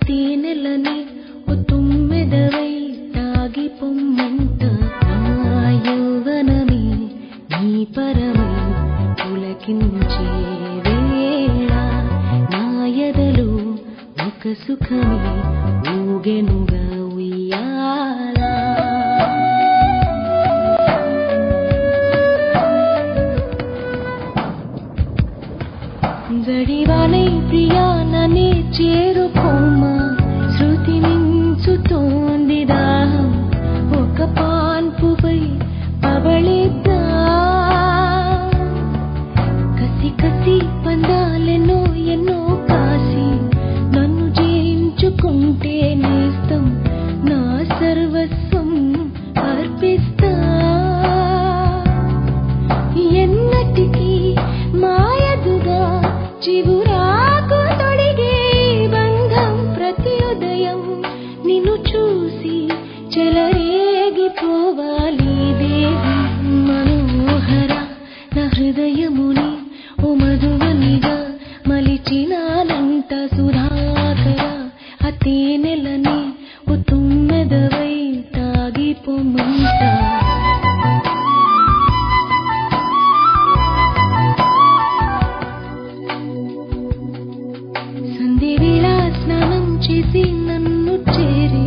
తేనెలని ఓ తుమ్మెదవై తాగి పొమ్మంట నా యౌవనమే నీ పరమై పులకించే వేళ నా ఎదలో ఒక సుఖమే ఊగెనుగా ఉయ్యాల జడివానై ప్రియాననే చేరుకోమా శృతి మించుతోంది దాహం ఒక పాన్పుపై పవళిద్దా కసి కసి పందాలెన్నో ఎన్నో కాసి నన్ను జయించుకుంటే నేస్తం నా సర్వస్వం అర్పిస్తా ఎన్నటికీ మాయదుగా చివురాకు తొడిగే బంధం ప్రతి ఉదయం నిన్ను చూసి చెలరేగిపోవాలి దేవి మనోహర నా హృదయముని ఓ మధువనిగా మలిచినానంట సుధాకర ఆ తేనెలని ఓ తుమ్మెదవై తాగిపోమంట సంధ్యవేళ స్నానం చేసి నన్ను చేరి